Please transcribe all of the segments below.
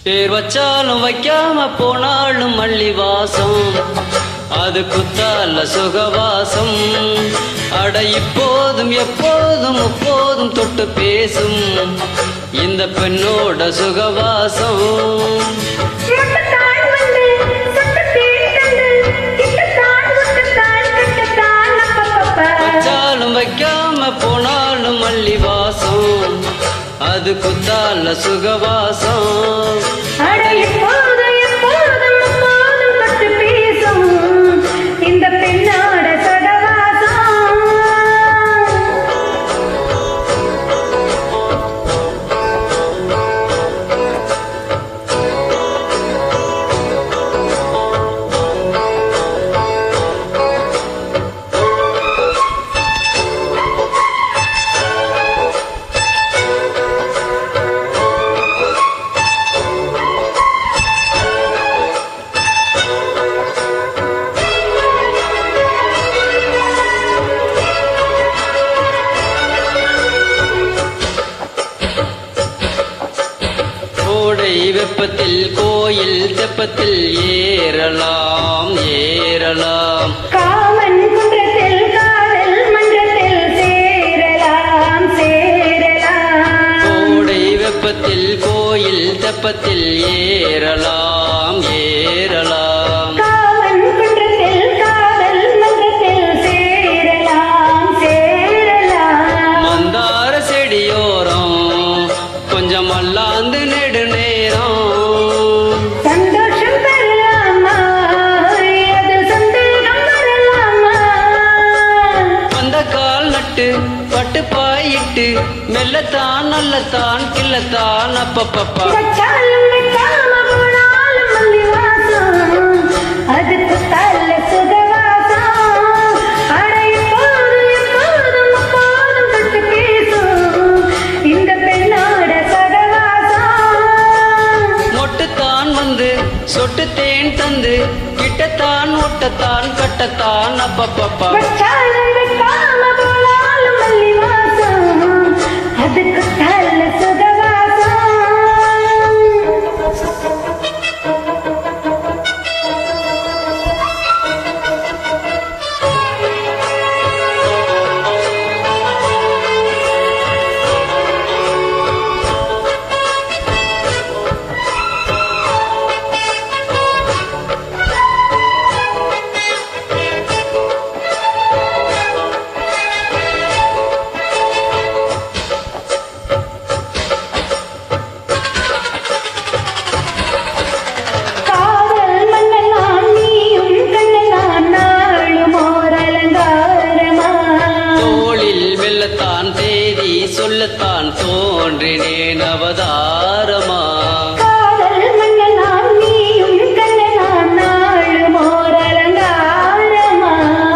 பேர் வச்சாலும் வைக்காம போனாலும் மல்லி வாசம், அது குத்தால சுகவாசம். அட இப்போதும் எப்போதும் எப்போதும் தொட்டு பேசும் இந்த பெண்ணோட சுகவாசம். வச்சாலும் வைக்காம போனாலும் மல்லி வாசம், அது குத்தால சுகவாசம். வெப்பத்தில் கோயில் தெப்பத்தில் ஏறலாம் ஏறலாம், காமன் குன்றத்தில் காதல் மன்றத்தில் சேரலாம் சேரலாம். கோடை வெப்பத்தில் கோயில் தெப்பத்தில் ஏறலாம் ஏறலாம், காமன் குன்றத்தில் காதல் மன்றத்தில் சேரலாம் சேரலாம். மந்தார செடியோரம் கொஞ்சம் மல்லாந்து நெடு நேரம், சந்தோஷம் பெறலாமா அது சந்தேகம் வரலாமா. வந்த கால் நட்டு பட்டு பாயிட்டு மெல்லத்தான் நல்லத்தான் கிள்ளத்தான் அப்பப்பப்பா. வச்சாலும் வைக்காம போனாலும் மல்லி வாசம், அது குத்தால சுகவாசம். அட எப்போதும் எப்போதும் எப்போதும் தொட்டு பேசும் இந்த பெண்ணோட சகவாசம். மொட்டுத்தான் வந்து சொட்டு தேன் தந்து கிட்டத்தான் ஒட்டத்தான் கட்டத்தான் அப்பப்பப்பா. வச்சாலும் வைக்காம போனாலும் மல்லி வாசம், அது குத்தால சுகவாசம். சொல்லத்தான் தோன்றினேன் அவதாரமா, காதல் மன்னனாம் நீயும் கண்ணனாம் நாளும் ஓர் அலங்காரமா.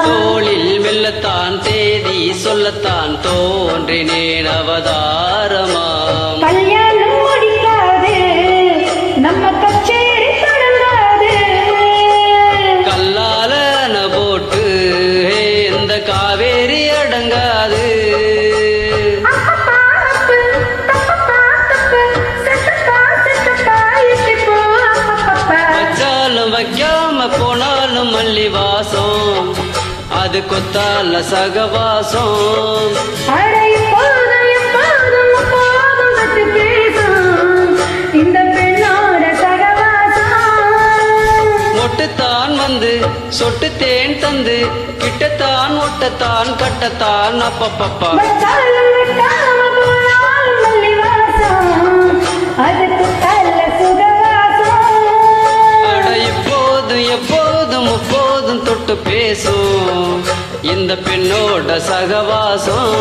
தோளில் மெல்லத்தான் தேதி சொல்லத்தான் தோன்றினேன் அவதாரமா. கல்யாணம் முடிக்காது நம்ம கச்சேரி தொடங்காது, கல்லால போட்டு இந்த காவேரி அடங்காது. வைக்காம போனாலும் மல்லி வாசம், அது கொத்தால சகவாசம். இந்த பெண்ணோட சகவாசம். மொட்டுத்தான் வந்து சொட்டு தேன் தந்து கிட்டத்தான் ஒட்டத்தான் கட்டத்தான் அப்பப்பப்பா. எப்போதும் எப்போதும் தொட்டு பேசும் இந்த பெண்ணோட சகவாசம்.